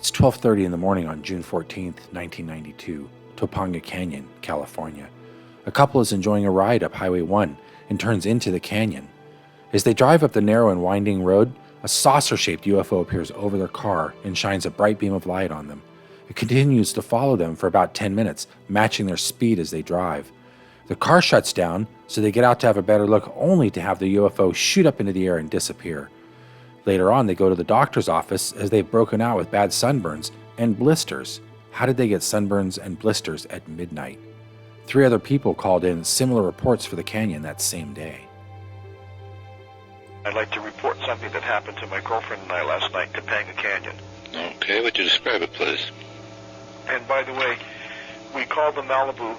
It's 12:30 in the morning on June 14th, 1992, Topanga Canyon, California. A couple is enjoying a ride up Highway 1 and turns into the canyon. As they drive up the narrow and winding road, a saucer-shaped UFO appears over their car and shines a bright beam of light on them. It continues to follow them for about 10 minutes, matching their speed as they drive. The car shuts down, so they get out to have a better look, only to have the UFO shoot up into the air and disappear. Later on, they go to the doctor's office as they've broken out with bad sunburns and blisters. How did they get sunburns and blisters at midnight? 3 other people called in similar reports for the canyon that same day. I'd like to report something that happened to my girlfriend and I last night in Topanga Canyon. Okay, would you describe it, please? And by the way, we called the Malibu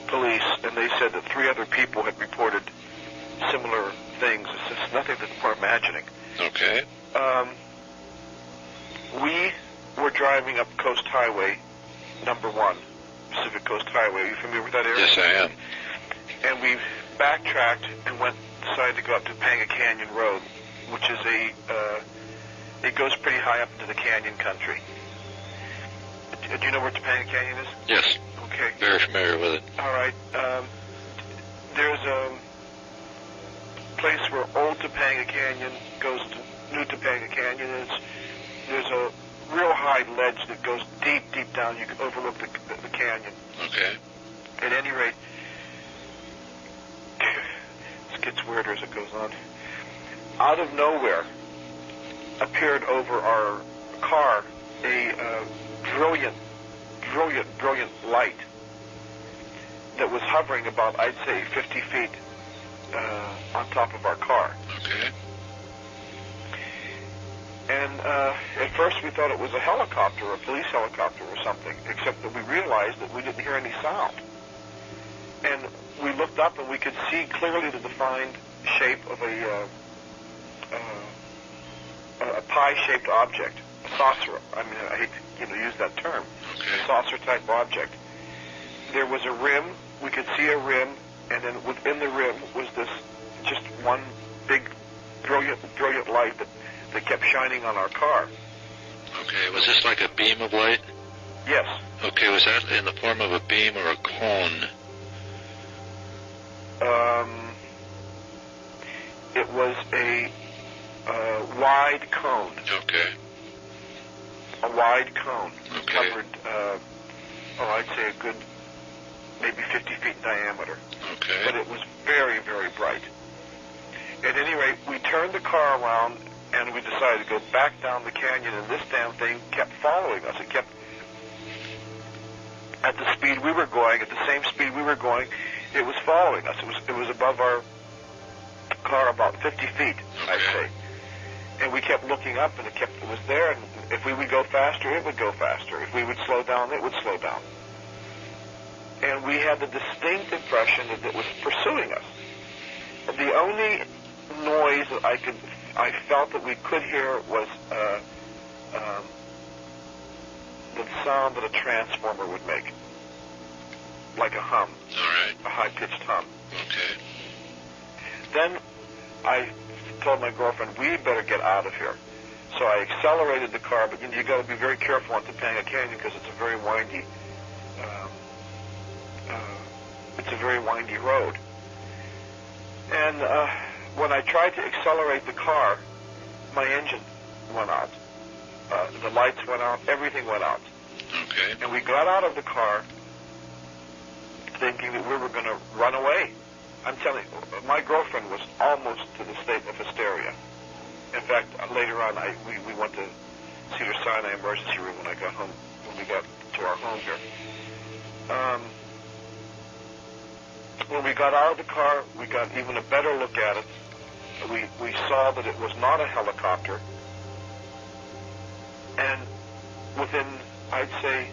police, and they said that 3 other people had reported similar things. It's just nothing that we're imagining. Okay. We were driving up Coast Highway, number 1, Pacific Coast Highway. Are you familiar with that area? Yes, I am. And we backtracked and decided to go up Topanga Canyon Road, which is it goes pretty high up into the canyon country. Do you know where Topanga Canyon is? Yes. Okay. Very familiar with it. All right. There's a place where old Topanga Canyon goes to new Topanga Canyon. There's a real high ledge that goes deep, deep down. You can overlook the canyon. Okay. At any rate, this gets weirder as it goes on. Out of nowhere appeared over our car a brilliant light that was hovering about, I'd say, 50 feet on top of our car. Okay. And at first we thought it was a helicopter, a police helicopter or something, except that we realized that we didn't hear any sound. And we looked up and we could see clearly the defined shape of a pie-shaped object, a saucer. I mean, I hate to use that term. Okay. A saucer-type object. There was a rim. We could see a rim, and then within the rim was this just one big, brilliant light that kept shining on our car. Okay, was this like a beam of light? Yes. Okay, was that in the form of a beam or a cone? It was a wide cone. Okay. A wide cone. Okay. Covered, I'd say a good maybe 50 feet in diameter. Okay. But it was very, very bright. At any rate, we turned the car around and we decided to go back down the canyon, and this damn thing kept following us. It kept, at the speed we were going, at the same speed we were going, it was following us. It was above our car about 50 feet, I'd say. And we kept looking up, and it was there, and if we would go faster, it would go faster. If we would slow down, it would slow down. And we had the distinct impression that it was pursuing us. The only noise that I felt that we could hear was the sound that a transformer would make, like a hum. All right. A high-pitched hum. Okay. Then I told my girlfriend, we better get out of here. So I accelerated the car, but you got to be very careful on Topanga Canyon because it's a very windy road. And when I tried to accelerate the car, my engine went out. The lights went out. Everything went out. Okay. And we got out of the car thinking that we were going to run away. I'm telling you, my girlfriend was almost to the state of hysteria. In fact, later on, we went to Cedar Sinai emergency room when I got home, when we got to our home here. When we got out of the car, we got even a better look at it. We saw that it was not a helicopter. And within, I'd say,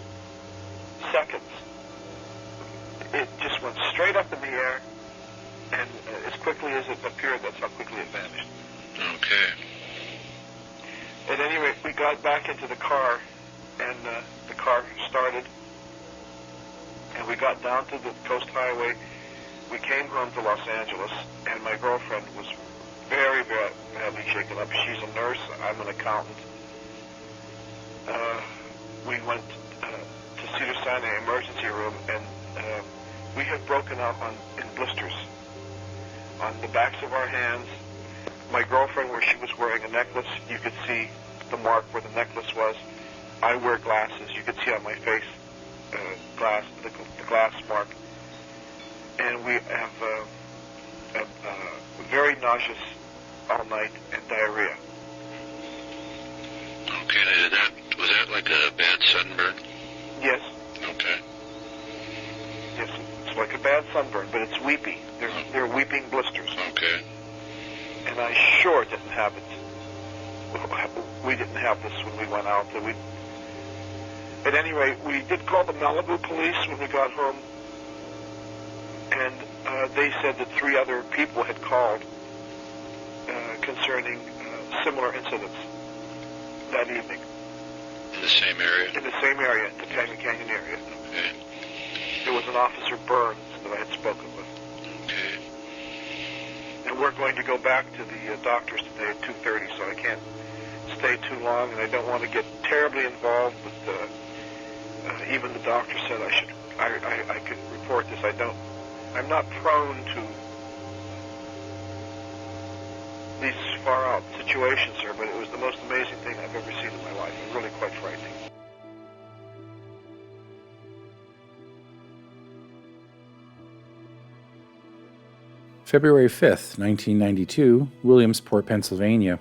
seconds, it just went straight up in the air, and as quickly as it appeared, that's how quickly it vanished. Okay. At any rate, we got back into the car, and the car started, and we got down to the Coast Highway. We came home to Los Angeles, and my girlfriend was very, very badly shaken up. She's a nurse. I'm an accountant. we went to Cedars-Sinai emergency room, and we had broken out in blisters on the backs of our hands. My girlfriend, where she was wearing a necklace, you could see the mark where the necklace was. I wear glasses. You could see on my face the glass mark. And we have very nauseous all night and diarrhea. Okay, was that like a bad sunburn? Yes. Okay. Yes, it's like a bad sunburn, but it's weepy. They're weeping blisters. Okay. And I sure didn't have it. We didn't have this when we went out. At any rate, we did call the Malibu police when we got home, and they said that 3 other people had called concerning similar incidents that evening. In the same area? In the same area, the Topanga Canyon area. Okay. It was an Officer Burns that I had spoken with. Okay. And we're going to go back to the doctors today at 2:30, so I can't stay too long, and I don't want to get terribly involved with even the doctor said I could report this. I'm not prone to these far out situations, sir, but it was the most amazing thing I've ever seen in my life. It was really quite frightening. February 5th, 1992, Williamsport, Pennsylvania.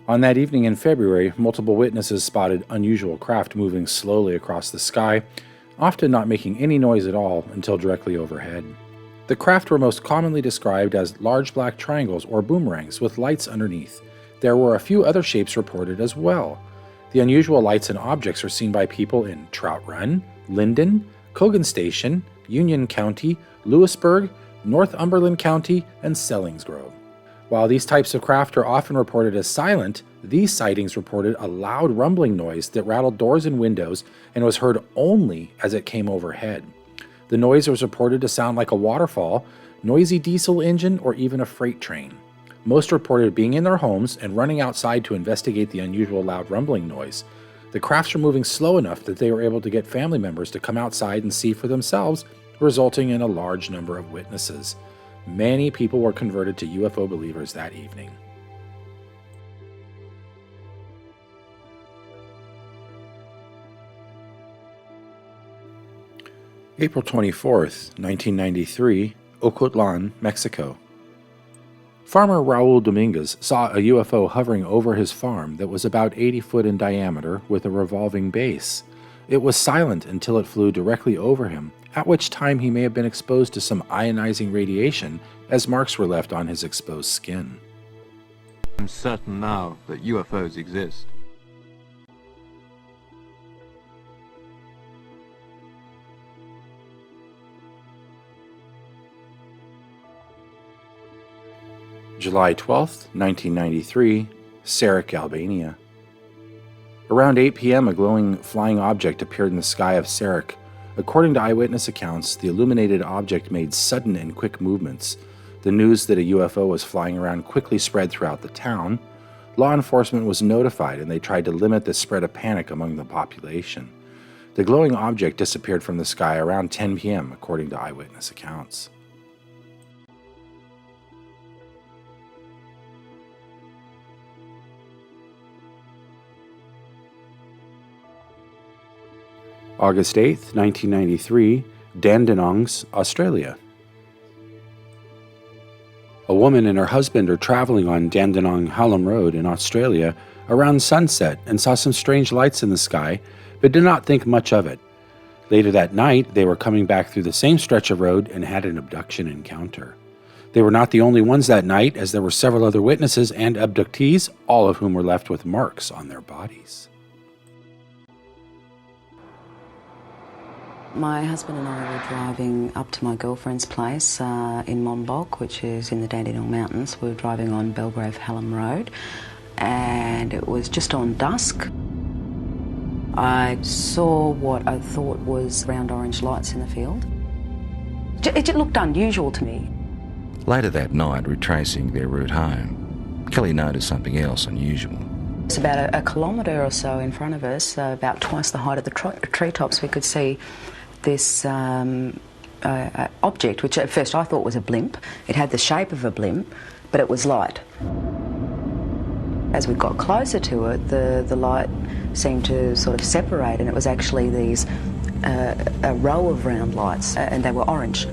On that evening in February, multiple witnesses spotted unusual craft moving slowly across the sky, often not making any noise at all until directly overhead. The craft were most commonly described as large black triangles or boomerangs with lights underneath. There were a few other shapes reported as well. The unusual lights and objects were seen by people in Trout Run, Linden, Cogan Station, Union County, Lewisburg, Northumberland County, and Sellingsgrove. While these types of craft are often reported as silent, these sightings reported a loud rumbling noise that rattled doors and windows and was heard only as it came overhead. The noise was reported to sound like a waterfall, noisy diesel engine, or even a freight train. Most reported being in their homes and running outside to investigate the unusual loud rumbling noise. The crafts were moving slow enough that they were able to get family members to come outside and see for themselves, resulting in a large number of witnesses. Many people were converted to UFO believers that evening. April 24th, 1993, Ocotlan, Mexico. Farmer Raul Dominguez saw a UFO hovering over his farm that was about 80 foot in diameter with a revolving base. It was silent until it flew directly over him, at which time he may have been exposed to some ionizing radiation as marks were left on his exposed skin. I'm certain now that UFOs exist. July 12th, 1993, Cerrik Albania. Around 8 p.m., a glowing flying object appeared in the sky of Cerrik. According to eyewitness accounts, the illuminated object made sudden and quick movements. The news that a UFO was flying around quickly spread throughout the town. Law enforcement was notified, and they tried to limit the spread of panic among the population. The glowing object disappeared from the sky around 10 p.m., according to eyewitness accounts. August 8th, 1993, Dandenong, Australia. A woman and her husband are traveling on Dandenong Hallam Road in Australia around sunset and saw some strange lights in the sky, but did not think much of it. Later that night, they were coming back through the same stretch of road and had an abduction encounter. They were not the only ones that night, as there were several other witnesses and abductees, all of whom were left with marks on their bodies. My husband and I were driving up to my girlfriend's place in Monbulk, which is in the Dandenong Mountains. We were driving on Belgrave Hallam Road, and it was just on dusk. I saw what I thought was round orange lights in the field. It looked unusual to me. Later that night, retracing their route home, Kelly noticed something else unusual. It's about a kilometre or so in front of us, about twice the height of the treetops. We could see this object, which at first I thought was a blimp. It had the shape of a blimp, but it was light. As we got closer to it, the light seemed to sort of separate, and it was actually these a row of round lights, and they were orange.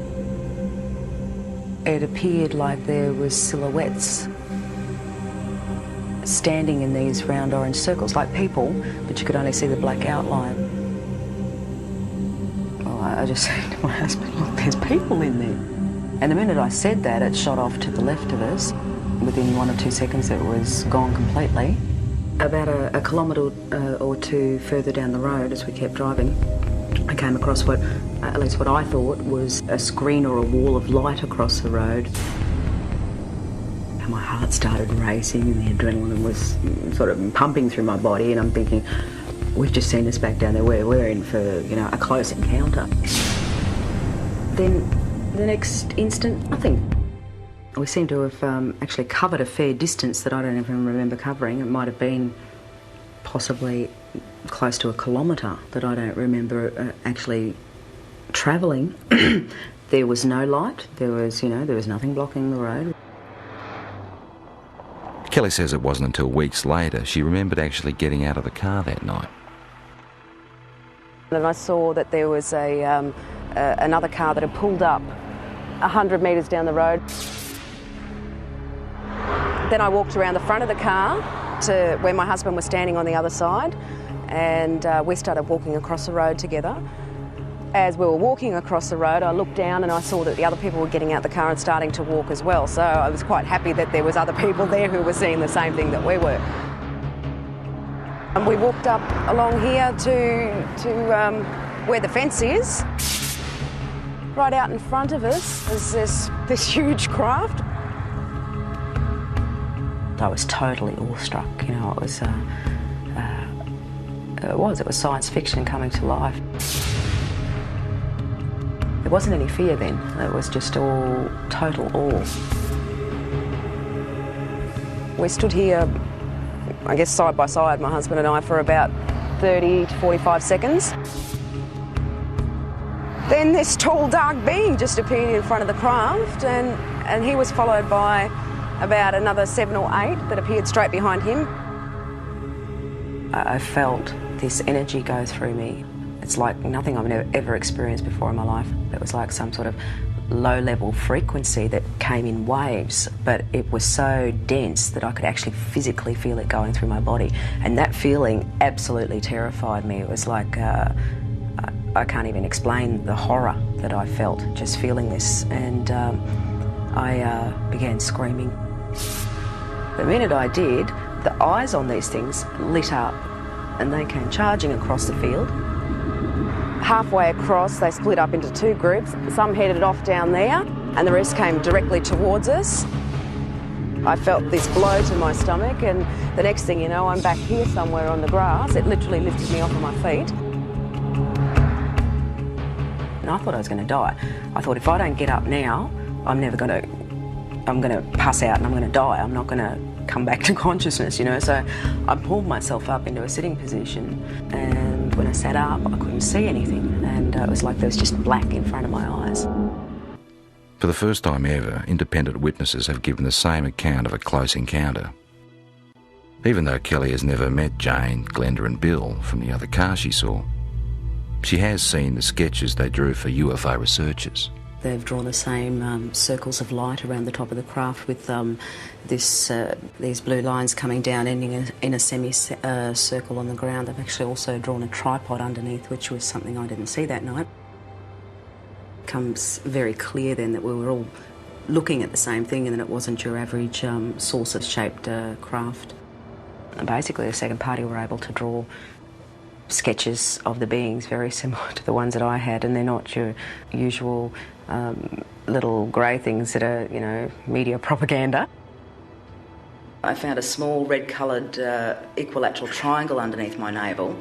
It appeared like there was silhouettes standing in these round orange circles, like people, but you could only see the black outline. Well, I just said to my husband, look, there's people in there. And the minute I said that, it shot off to the left of us. Within 1 or 2 seconds, it was gone completely. About a kilometre or two further down the road, as we kept driving, I came across what, at least what I thought, was a screen or a wall of light across the road. And my heart started racing and the adrenaline was sort of pumping through my body, and I'm thinking, we've just seen us back down there, we're in for, you know, a close encounter. Then the next instant, nothing. We seem to have actually covered a fair distance that I don't even remember covering. It might have been possibly close to a kilometre that I don't remember actually travelling. There was no light. There was nothing blocking the road. Kelly says it wasn't until weeks later she remembered actually getting out of the car that night. And I saw that there was another car that had pulled up 100 metres down the road. Then I walked around the front of the car to where my husband was standing on the other side, and we started walking across the road together. As we were walking across the road, I looked down and I saw that the other people were getting out the car and starting to walk as well. So I was quite happy that there was other people there who were seeing the same thing that we were. And we walked up along here to where the fence is. Right out in front of us is this huge craft. I was totally awestruck. You know, it was science fiction coming to life. There wasn't any fear then. It was just all total awe. We stood here, I guess side by side, my husband and I, for about 30 to 45 seconds. Then this tall, dark being just appeared in front of the craft, and he was followed by about another 7 or 8 that appeared straight behind him. I felt this energy go through me. It's like nothing I've ever experienced before in my life. It was like some sort of low-level frequency that came in waves, but it was so dense that I could actually physically feel it going through my body. And that feeling absolutely terrified me. It was like, I can't even explain the horror that I felt just feeling this. And I began screaming. The minute I did, the eyes on these things lit up and they came charging across the field. Halfway across, they split up into 2 groups. Some headed off down there and the rest came directly towards us. I felt this blow to my stomach, and the next thing you know, I'm back here somewhere on the grass. It literally lifted me off of my feet. And I thought I was going to die. I thought if I don't get up now, I'm going to pass out and I'm going to die. I'm not going to come back to consciousness, you know. So I pulled myself up into a sitting position, and when I sat up, I couldn't see anything, and it was like there was just black in front of my eyes. For the first time ever, independent witnesses have given the same account of a close encounter. Even though Kelly has never met Jane, Glenda and Bill from the other car she saw, she has seen the sketches they drew for UFO researchers. They've drawn the same circles of light around the top of the craft with these blue lines coming down, ending in a semicircle on the ground. They've actually also drawn a tripod underneath, which was something I didn't see that night. It becomes very clear then that we were all looking at the same thing and that it wasn't your average saucer-shaped craft. And basically, the second party were able to draw sketches of the beings very similar to the ones that I had, and they're not your usual little grey things that are, you know, media propaganda. I found a small red-coloured equilateral triangle underneath my navel,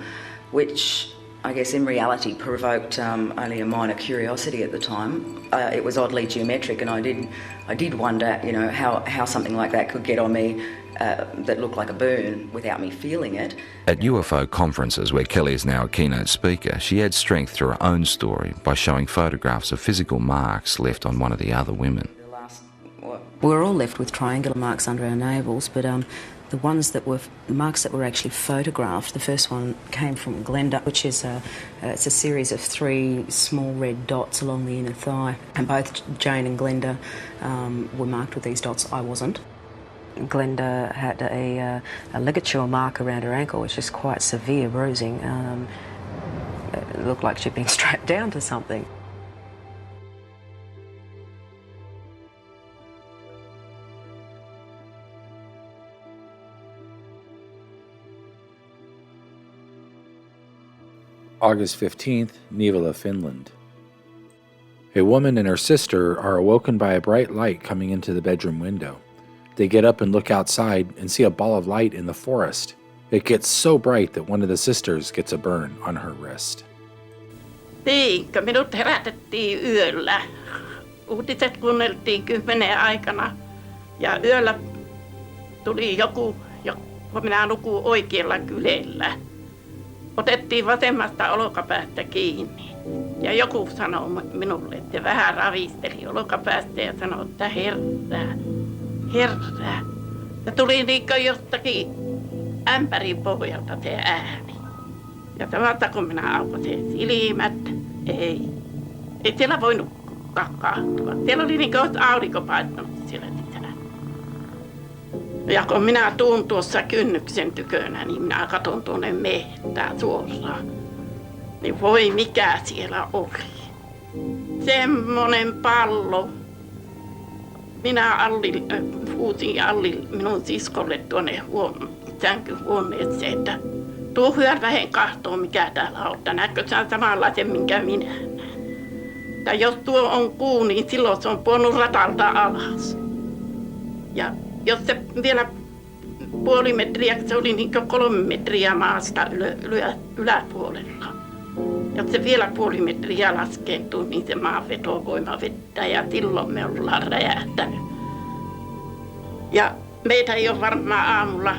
which I guess in reality provoked only a minor curiosity at the time. It was oddly geometric, and I did wonder, you know, how something like that could get on me that looked like a burn without me feeling it. At UFO conferences, where Kelly is now a keynote speaker, she adds strength to her own story by showing photographs of physical marks left on one of the other women. We were all left with triangular marks under our navels, but the ones that were marks that were actually photographed, the first one came from Glenda, which is it's a series of 3 small red dots along the inner thigh, and both Jane and Glenda were marked with these dots. I wasn't. Glenda had a ligature mark around her ankle, which is quite severe bruising. It looked like she'd been strapped down to something. August 15th, Nivala, Finland. A woman and her sister are awoken by a bright light coming into the bedroom window. They get up and look outside and see a ball of light in the forest. It gets so bright that one of the sisters gets a burn on her wrist. Tiinkö, minut herätettiin yöllä. Uutiset kuunneltiin 10 aikana ja yöllä tuli joku, kun minä nukun oikealla kyljellä. Otettiin vasemmasta olkapäästä kiinni ja joku sanoi minulle, että vähän ravisteli olkapäästä ja sanoi, että herää. Ja tuli niinkö jostakin ämpärin pohjalta se ääni. Ja samasta kun minä aukasin silmät, ei siellä voinut kahtua. Siellä oli niin kuin aurinko paistunut siellä sisällä. Ja kun minä tuun tuossa kynnyksen tykönä, niin minä katson tuonne mehtään suoraan. Niin voi mikä siellä oli. Semmonen pallo. Minä huusin Alli minun siskolle tuonne sänkyhuoneeseen, että tuu hyödvähen kahtoon mikä täällä on. Näetkö sä samanlaisen minkä minä näen? Tai jos tuo on kuu, niin silloin se on pudonnut ratalta alas. Ja jos se vielä puoli metriä, se oli niin kuin 3 metriä maasta yläpuolella. Jos se vielä puoli metriä laskeentuu, niin se maanvetovoima vettää ja silloin me ollaan räjähtänyt. Ja meitä ei ole varmaan aamulla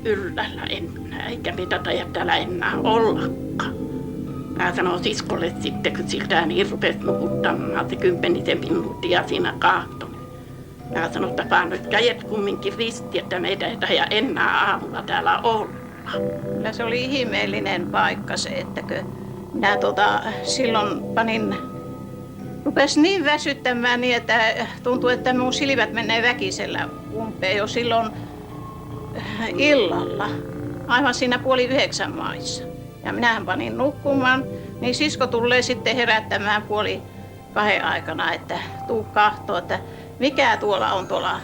yllällä enää, eikä meitä taida täällä enää ollakaan. Mä sanoin siskolle sitten, kun siltä niin rupesi nukuttamaan se 10 minuuttia siinä kahtoi. Mä sanoin, että vaan nyt kädet kumminkin risti, että meitä ei taida enää aamulla täällä olla. Kyllä se oli ihmeellinen paikka se, että minä silloin rupesi niin väsyttämään niin, että tuntui, että mun silmät menee väkisellä umpeen jo silloin illalla, aivan siinä 8:30 maissa. Ja minähän panin nukkumaan, niin sisko tulee sitten herättämään 1:30 aikana, että tuu kahtoo, että mikä tuolla on tuolla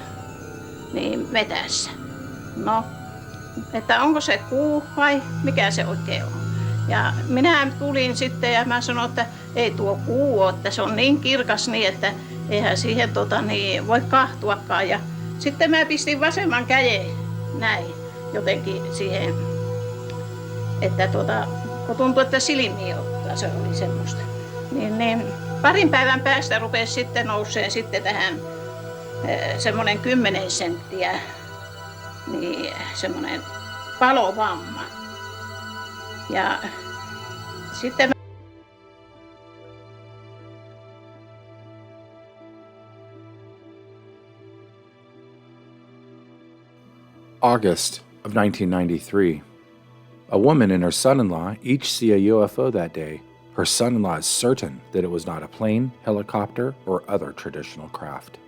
niin metässä. No, että onko se kuu vai mikä se oikein on. Ja minä tulin sitten ja mä sanoin, että ei tuo kuu ole, että se on niin kirkas niin, että eihän siihen voi kahtuakaan. Ja sitten mä pistin vasemman käden näin jotenkin siihen, että kun tuntui, että silmiä ottaa, se oli semmoista. Niin parin päivän päästä rupesi sitten nouseen sitten tähän semmoinen 10 senttiä, niin semmoinen palovamma. Ja sitten August of 1993. A woman and her son-in-law each see a UFO that day. Her son-in-law is certain that it was not a plane, helicopter, or other traditional craft.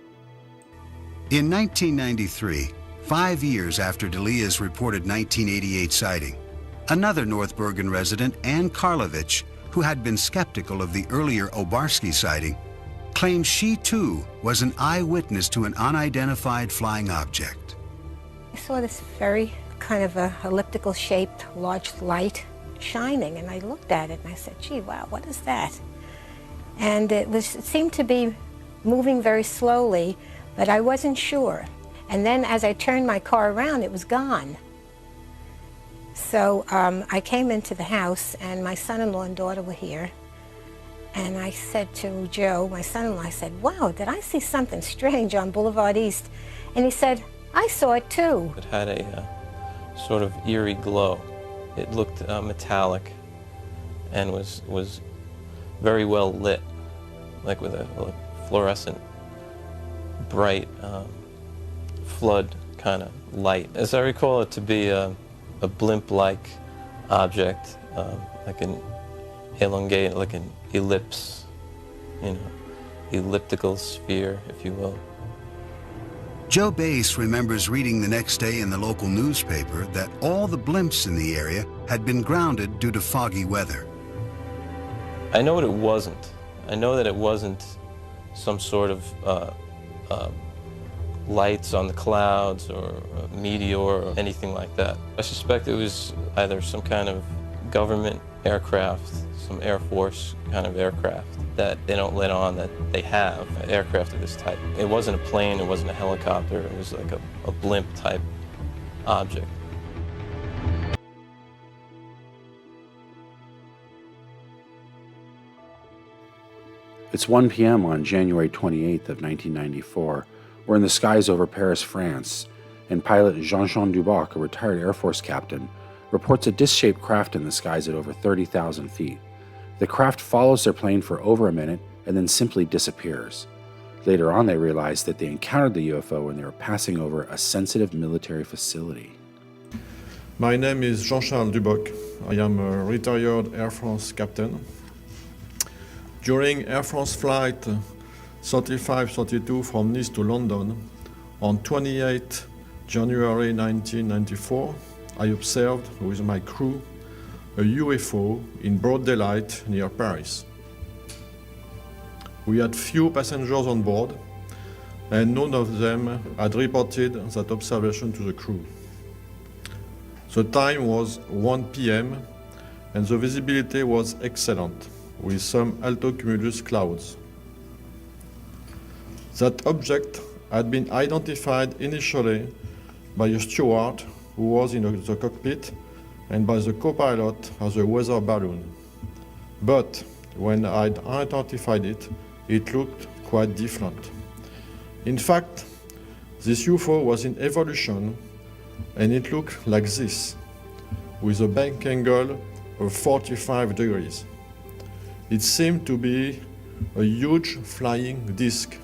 In 1993, 5 years after Delia's reported 1988 sighting, another North Bergen resident, Ann Karlovich, who had been skeptical of the earlier Obarski sighting, claimed she too was an eyewitness to an unidentified flying object. I saw this very kind of a elliptical shaped large light shining, and I looked at it and I said, gee, wow, what is that? And it seemed to be moving very slowly, but I wasn't sure. And then as I turned my car around, it was gone. So I came into the house, and my son-in-law and daughter were here. And I said to Joe, my son-in-law, I said, wow, did I see something strange on Boulevard East? And he said, I saw it too. It had a sort of eerie glow. It looked metallic and was very well lit, like with a fluorescent, bright flood kind of light. As I recall it to be a blimp-like object, like an elongated, like an ellipse, you know, elliptical sphere, if you will. Joe Bass remembers reading the next day in the local newspaper that all the blimps in the area had been grounded due to foggy weather. I know what it wasn't. I know that it wasn't some sort of lights on the clouds or a meteor or anything like that. I suspect it was either some kind of government aircraft, some Air Force kind of aircraft that they don't let on that they have, aircraft of this type. It wasn't a plane, it wasn't a helicopter, it was like a blimp type object. It's 1 p.m. on January 28th of 1994. We're in the skies over Paris, France, and pilot Jean-Jean Duboc, a retired Air Force captain, reports a disc-shaped craft in the skies at over 30,000 feet. The craft follows their plane for over a minute and then simply disappears. Later on, they realized that they encountered the UFO when they were passing over a sensitive military facility. My name is Jean-Charles Duboc. I am a retired Air Force captain. During Air France flight 3532 from Nice to London on 28 January 1994, I observed with my crew a UFO in broad daylight near Paris. We had few passengers on board, and none of them had reported that observation to the crew. The time was 1 p.m. and the visibility was excellent, with some altocumulus clouds. That object had been identified initially by a steward who was in the cockpit and by the co-pilot as a weather balloon. But when I identified it, it looked quite different. In fact, this UFO was in evolution and it looked like this, with a bank angle of 45 degrees. It seemed to be a huge flying disc.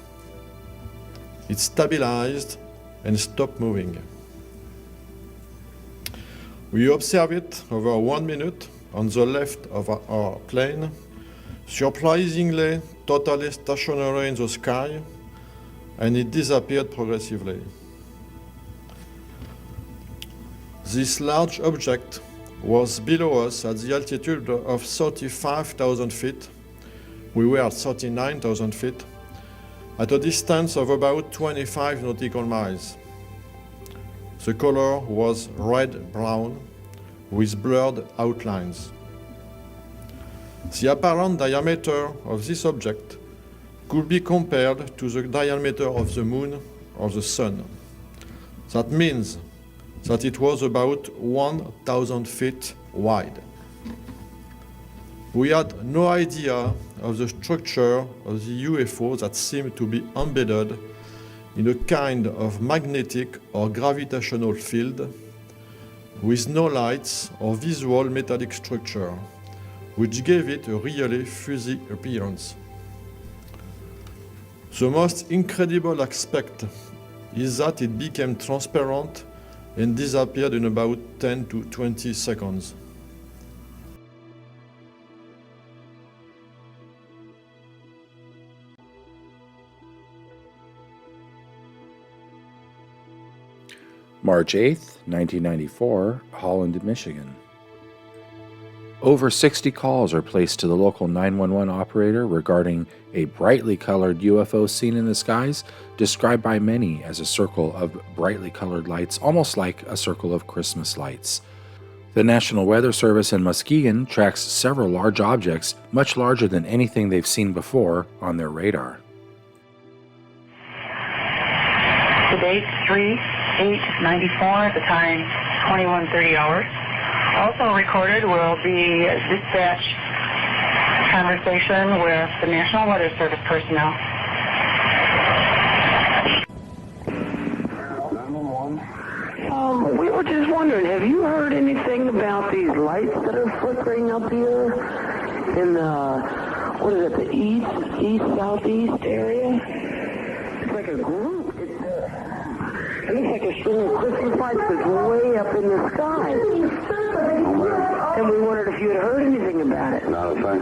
It stabilized and stopped moving. We observed it over 1 minute on the left of our plane, surprisingly totally stationary in the sky, and it disappeared progressively. This large object was below us at the altitude of 35,000 feet. We were at 39,000 feet, at a distance of about 25 nautical miles. The color was red-brown with blurred outlines. The apparent diameter of this object could be compared to the diameter of the moon or the sun. That means that it was about 1,000 feet wide. We had no idea of the structure of the UFO that seemed to be embedded in a kind of magnetic or gravitational field with no lights or visual metallic structure, which gave it a really fuzzy appearance. The most incredible aspect is that it became transparent and disappeared in about 10 to 20 seconds. March 8th, 1994, Holland, Michigan. Over 60 calls are placed to the local 911 operator regarding a brightly colored UFO seen in the skies, described by many as a circle of brightly colored lights, almost like a circle of Christmas lights. The National Weather Service in Muskegon tracks several large objects, much larger than anything they've seen before, on their radar. The date 3/8/94, the time 21:30 hours. Also recorded will be dispatch conversation with the National Weather Service personnel. We were just wondering, have you heard anything about these lights that are flickering up here in the, what is it, the east-southeast area? It's like a group. It looks like a string of Christmas lights that's way up in the sky. And we wondered if you had heard anything about it. Not a thing.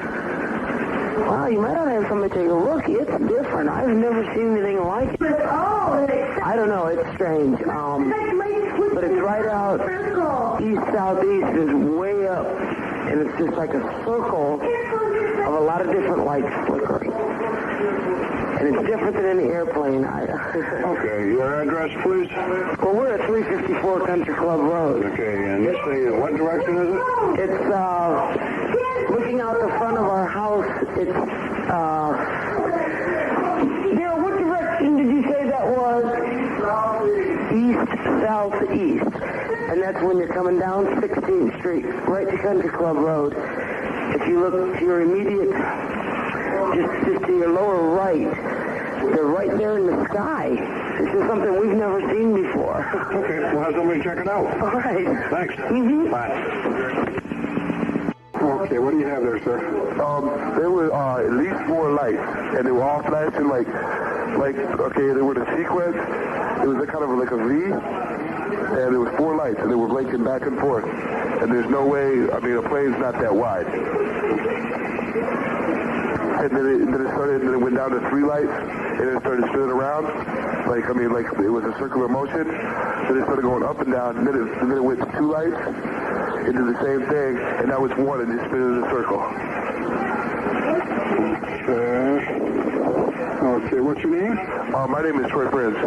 Wow, you might not have somebody take a look. It's different. I've never seen anything like it. I don't know. It's strange. But it's right out east-southeast. It's way up. And it's just like a circle of a lot of different lights flickering. And it's different than any airplane. Okay, your address, please? Well, we're at 354 Country Club Road. Okay, and this thing, what direction is it? It's, looking out the front of our house, it's, Darryl, what direction did you say that was? East-southeast. And that's when you're coming down 16th Street, right to Country Club Road. If you look to your immediate, just to your lower right, they're right there in the sky. This is something we've never seen before. Okay, we'll have somebody check it out. All right. Thanks. Mm-hmm. Bye. Okay, what do you have there, sir? There were at least 4 lights, and they were all flashing like, okay, they were the sequence. It was a kind of like a V, and there was 4 lights, and they were blinking back and forth. And there's no way, I mean, a plane's not that wide. And then it went down to 3 lights, and it started spinning around, like it was a circular motion. Then it started going up and down, and then it went to 2 lights, into the same thing, and now it's 1, and just spinning in a circle. Okay, what's your name? My name is Troy Prince.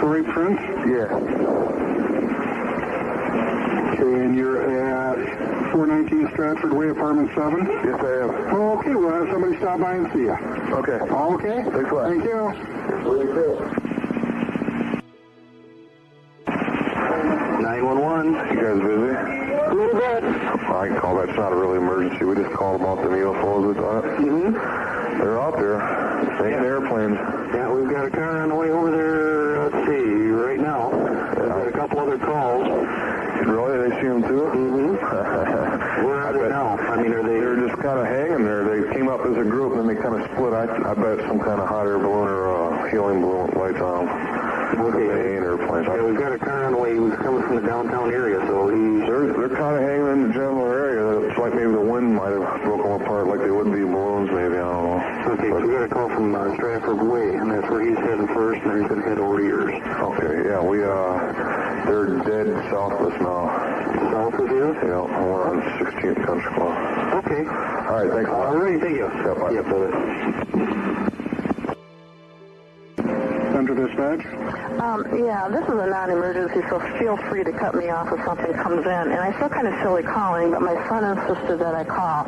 Troy Prince? Yeah. Okay, and you're at 419 Stratford Way, apartment 7? Yes, I am. Oh, okay, we'll have somebody stop by and see you. Okay. All okay? Thanks a lot. Thank you. 911. You guys busy? A little bit. I can call that. It's not a really emergency. We just called about the UFOs we thought. Mm-hmm. They're out there. Taking airplanes. Yeah, we've got a car on the way over there, let's see, right now. We've got a couple other calls. Really? They see them too? Mm-hmm. Where are they now? I mean, They're just kind of hanging there. They came up as a group and then they kind of split. I bet some kind of hot air balloon or helium balloon with lights on them. Okay. They ain't airplanes. Yeah, we've got a car on the way. He was coming from the downtown area, so They're kind of hanging in the general area. It's like maybe the wind might have broken them apart like they would be balloons, maybe. I don't know. Okay, so we got a call from Stratford Way, and that's where he's heading first, and then he's going to head over to yours. Okay, yeah, they're dead south of us now. South of you? Yeah, we're on 16th Country Club. Okay. All right, thanks a lot. All right, thank you. Yeah, bye. Yeah, brother. Center Dispatch? Yeah, this is a non-emergency, so feel free to cut me off if something comes in. And I feel kind of silly calling, but my son insisted that I call.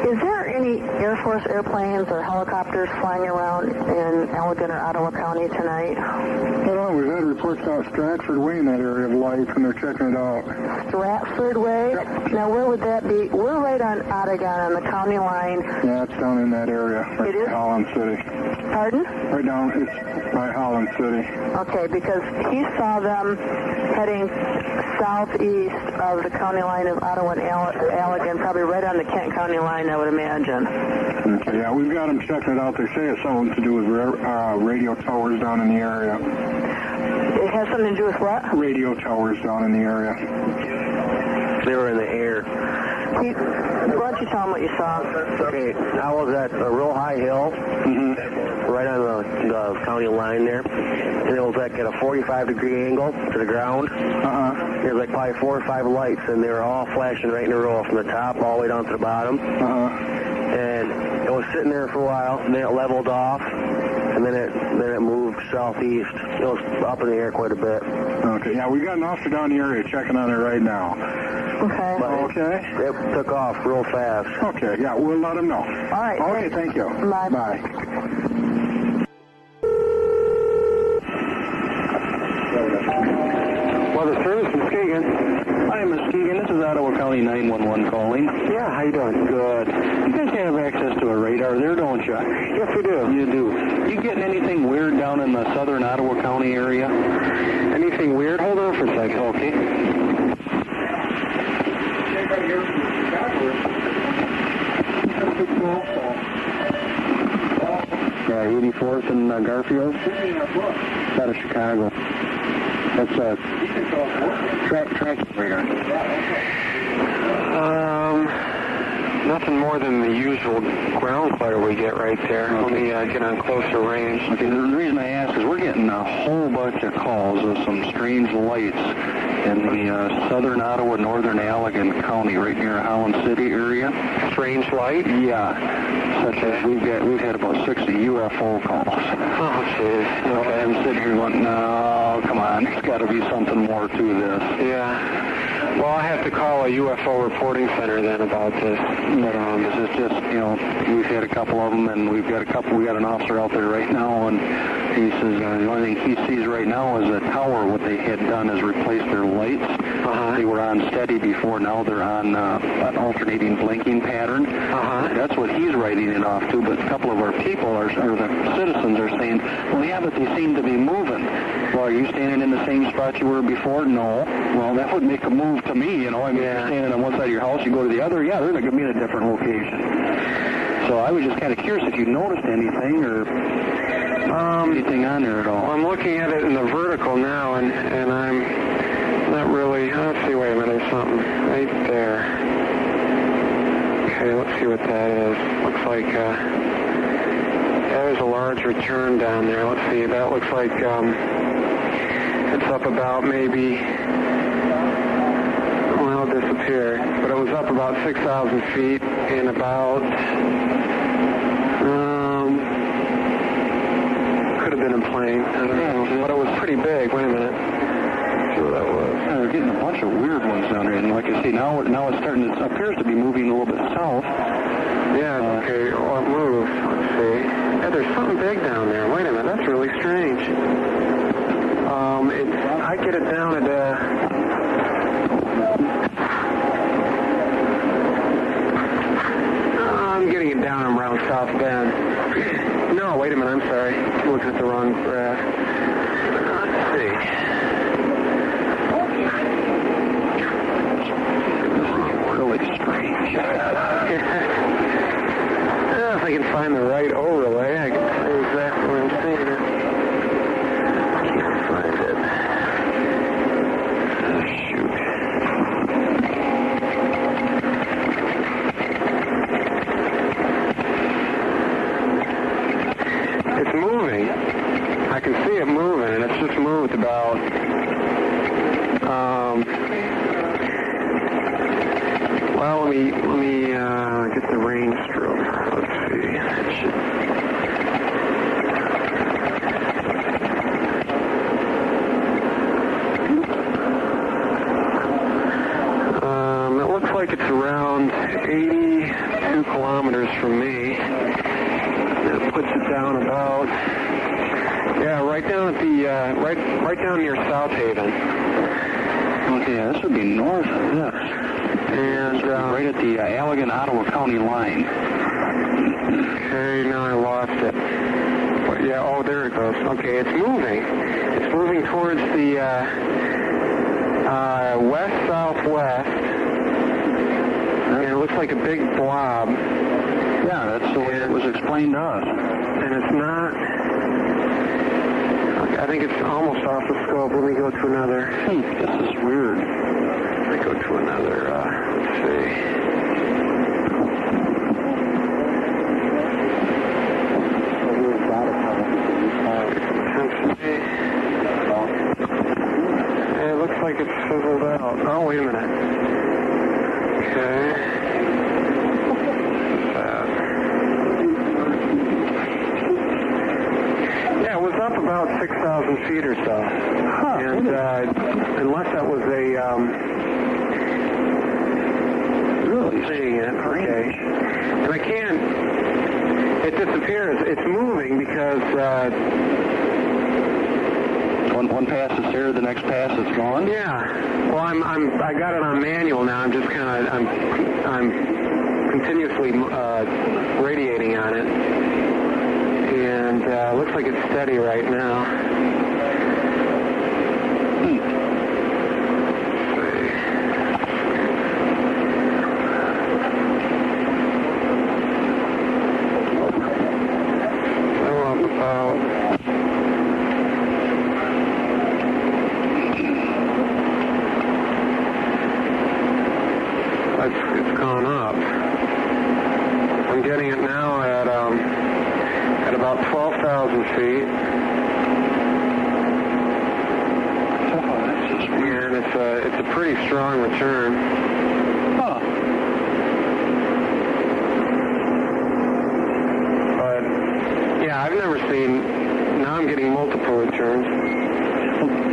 Is there any Air Force airplanes or helicopters flying around in Allegan or Ottawa County tonight? Well, we've had reports out Stratford Way in that area of lights, and they're checking it out. Stratford Way? Yep. Now, where would that be? We're right on Ottagon on the county line. Yeah, it's down in that area. Right It is? Holland City. Pardon? Right down, it's by Holland City. Okay, because he saw them heading southeast of the county line of Ottawa and Allegan, probably right on the Kent County line, I would imagine. Okay, yeah, we've got them checking it out. They say it's something to do with radio towers down in the area. It has something to do with what? Radio towers down in the area. They were in the air. Why don't you tell them what you saw? Okay, I was at a real high hill, right on the county line there, and it was like at a 45-degree angle to the ground. There was like probably 4 or 5 lights, and they were all flashing right in a row from the top all the way down to the bottom. And it was sitting there for a while, and then it leveled off, and then it moved southeast. It was up in the air quite a bit. Okay, yeah, we got an officer down the area checking on it right now. Okay. Okay. It took off real fast. Okay, yeah, we'll let them know. All right. Okay, thank you. Bye. Bye. Well, the service is Keegan. I Hi, Miss Keegan. This is Ottawa County 911 calling. Yeah, how you doing? Good. You guys have access to a radar there, don't you? Yes, we do. You do. You getting anything weird down in the southern Ottawa County area? Anything weird? Hold on for a second. Okay. Yeah, 84th and Garfield. It's out of Chicago. That's tracking radar. Nothing more than the usual ground clutter we get right there. Okay. Let me get on closer range. Okay, the reason I ask is we're getting a whole bunch of calls of some strange lights in the southern Ottawa, northern Allegan County, right near Holland City area. Strange light? Yeah. Such as we've had about 60 UFO calls. Oh, jeez. Okay. I'm sitting here going, no, come on, there's got to be something more to this. Yeah. Well, I have to call a UFO reporting center then about this. But this is just, we've had a couple of them, and we got an officer out there right now, and he says the only thing he sees right now is a tower. What they had done is replace their lights. They were on steady before, now they're on an alternating blinking pattern. That's what he's writing it off to, but a couple of our people, or the citizens, are saying, well, yeah, but they seem to be moving. Well, are you standing in the same spot you were before? No. Well, that would make a move to me, I mean, if you're standing on one side of your house, you go to the other, yeah, they're going to be in a different location. So I was just kind of curious if you noticed anything or anything on there at all. I'm looking at it in the vertical now, and I'm not really, let's see, wait a minute, there's something right there. Okay, let's see what that is. Looks like there's a large return down there. Let's see, that looks like it's up about maybe, well, it disappeared, but it was up about 6,000 feet in about, could have been a plane, I don't know, but it was pretty big. Wait a minute. Let's see what that was. Yeah, they're getting a bunch of weird ones down there, and like I say, now it's starting, it appears to be moving a little bit south. Yeah, okay, well, it moved. Let's see. Yeah, there's something big down there. Wait a minute, that's really strange. I get it down at, I'm getting it down around South Bend. No, wait a minute, I'm sorry. I'm looking at the wrong graph. Let's see. Really strange. If I can find the right overlay, I can tell you exactly what I'm seeing. I can't find it. Oh, shoot. It's moving. I can see it moving, and it's just moved about, well, let me get the range stroke. Let's see. It should... It looks like it's around 82 kilometers from me. It puts it down about, yeah, right down at the, right down near South Haven. Okay, this would be north of this. And right at the Allegan, Ottawa County line. Okay, now I lost it. But yeah, oh, there it goes. Okay, it's moving. It's moving towards the west-southwest. And it looks like a big blob. Yeah, that's the way it was explained to us. And it's not... I think it's almost off the scope. Let me go to another. This is weird. Let me go to another, let's see. It looks like it's fizzled out. Oh, wait a minute. Okay. Yeah, it was up about 6,000 feet or so. And unless that was a... really seeing it. Okay. And I can't... It disappears. It's moving because... One pass is here, the next pass is gone? Yeah. Well, I got it on manual now. I'm just kind of, I'm continuously radiating on it. And looks like it's steady right now. It's gone up. I'm getting it now at about 12,000 feet. And it's a pretty strong return. Huh. But yeah, I've never seen. Now I'm getting multiple returns.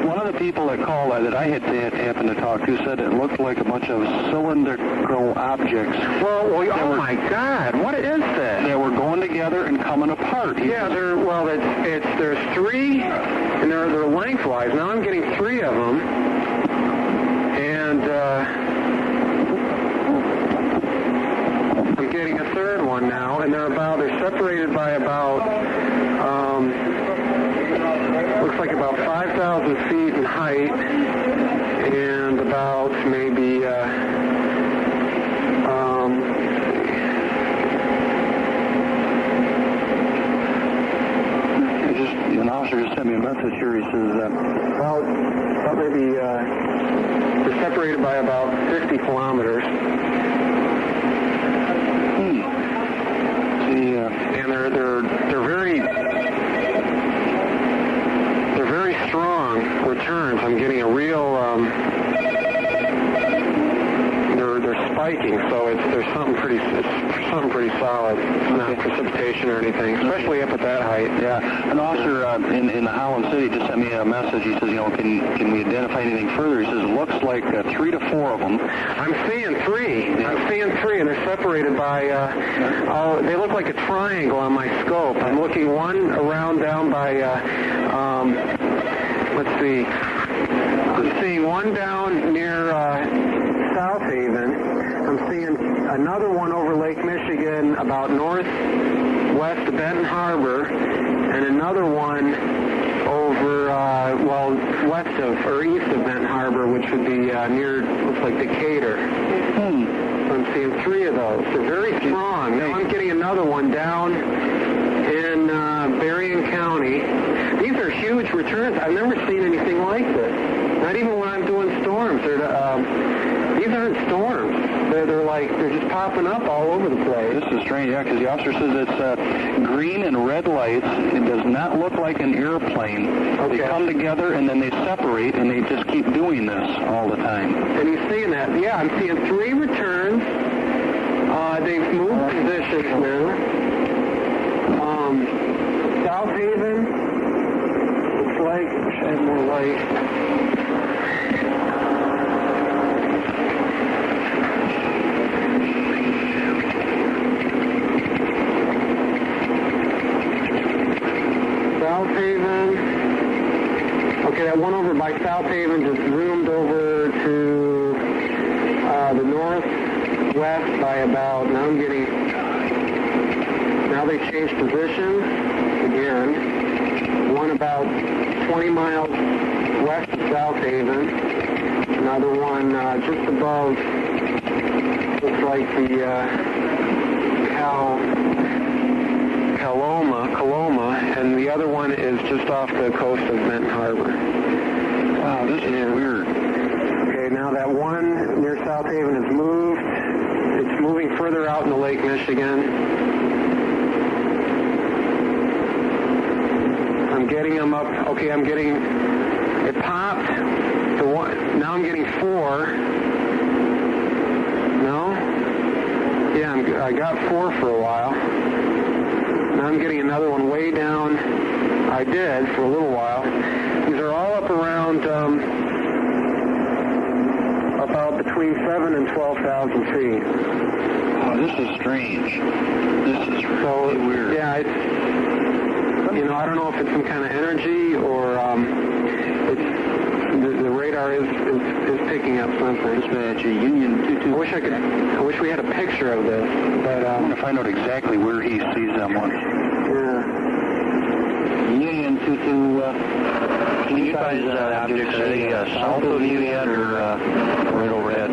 One of the people that called that I had happened to talk to said it looked like a bunch of cylindrical objects. Well, oh my God, what is that? They were going together and coming apart. Yeah, there's three, and they're lengthwise. Now I'm getting three of them, and I'm getting a third one now, and they're separated by about looks like about 5,000 feet in height, and about maybe an officer just sent me a message here. He says that about maybe they're separated by about 50 kilometers. And they're very strong returns. I'm getting a real they're spiking, so there's something pretty solid. It's not precipitation or anything, especially up at that height. Yeah. An officer in the Holland City just sent me a message. He says, can we identify anything further? He says it looks like 3 to 4 of them. I'm seeing three. Yeah. I'm seeing three, and they're separated by they look like a triangle on my scope. I'm looking one around down by let's see. I'm seeing one down near South Haven. I'm seeing another one over Lake Michigan about northwest of Benton Harbor, and another one over, west of, or east of Benton Harbor, which would be near, looks like Decatur. So I'm seeing three of those. They're very strong. Now I'm getting another one down in Bergen County. These are huge returns. I've never seen anything like this. Not even when I'm doing storms. These aren't storms. They're just popping up all over the place. This is strange, yeah, because the officer says it's green and red lights. It does not look like an airplane. Okay. They come together and then they separate, and they just keep doing this all the time. And he's seeing that? Yeah, I'm seeing three returns. They've moved positions now. South Haven looks like, shed more light. South Haven. Okay, that one over by South Haven just zoomed over to the northwest by about, now they changed positions again. One about 20 miles west of South Haven. Another one just above, looks like the Coloma, and the other one is just off the coast of Benton Harbor. Wow, this is weird. Okay, now that one near South Haven has moved. It's moving further out into Lake Michigan. I'm getting them up. Okay, it popped. Now I'm getting 4. No? Yeah, I got 4 for a while. Now I'm getting another one way down. I did for a little while. These are all up around about between 7,000 and 12,000 feet. Oh, this is strange. This is really weird. Yeah, you know, I don't know if it's some kind of energy or the radar is picking up something. Dispatch Union 22. I wish we had a picture of this, but I want to find out exactly where he sees them ones. Yeah. Union 22. Can you guys objects say south of you yet or right overhead?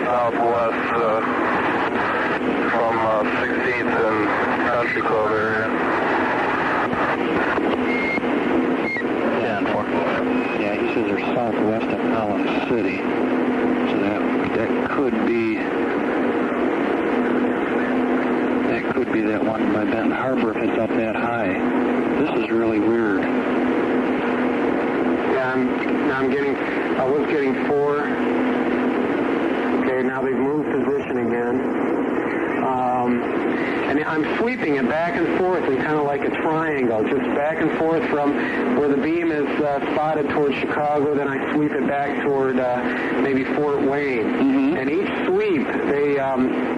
Southwest from 16th and Country Club area. 10-4. Yeah, he says they're southwest of Holland City. So that could be that one by Benton Harbor if it's up that high. This is really weird. Yeah, I was getting 4. Okay, now they've moved position again. And I'm sweeping it back and forth in kind of like a triangle, just back and forth from where the beam is spotted towards Chicago, then I sweep it back toward maybe Fort Wayne. Mm-hmm. And each sweep,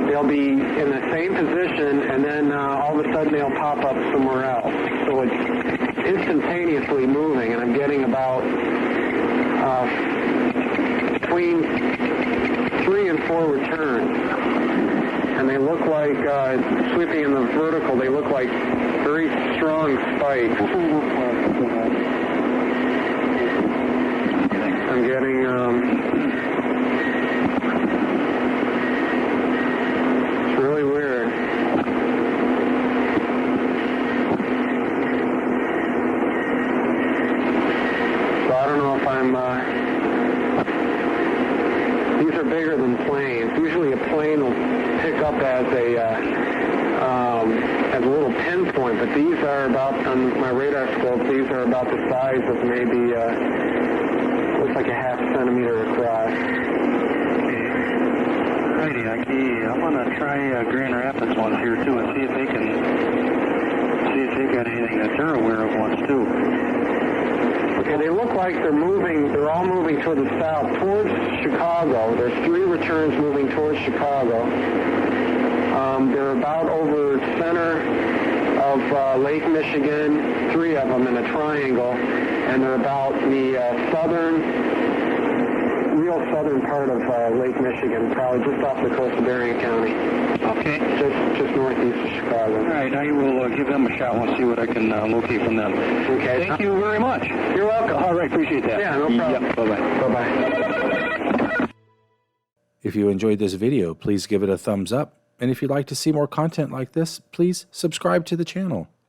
they'll be in the same position, and then all of a sudden they'll pop up somewhere else. So it's instantaneously moving, and I'm getting about between 3 and 4 returns. And they look like, sweeping in the vertical, they look like very strong spikes. I'm getting, it's really weird. So I don't know if these are bigger than planes. Usually a plane will pick up as a little pinpoint, but these are about, on my radar scope, these are about the size of maybe, looks like a half centimeter across. Righty, I'm going to try Grand Rapids ones here too and see if they got anything that they're aware of once too. Okay, they look like they're all moving toward the south, towards Chicago. There's 3 returns moving towards Chicago. They're about over center of Lake Michigan, 3 of them in a triangle, and they're about the real southern part of Lake Michigan, probably just off the coast of Bergen County. Okay. Just northeast of Chicago. All right, I will give them a shot and see what I can locate from them. Okay. Thank you very much. You're welcome. All right, appreciate that. Yeah, no problem. Yep, bye-bye. Bye-bye. If you enjoyed this video, please give it a thumbs up. And if you'd like to see more content like this, please subscribe to the channel.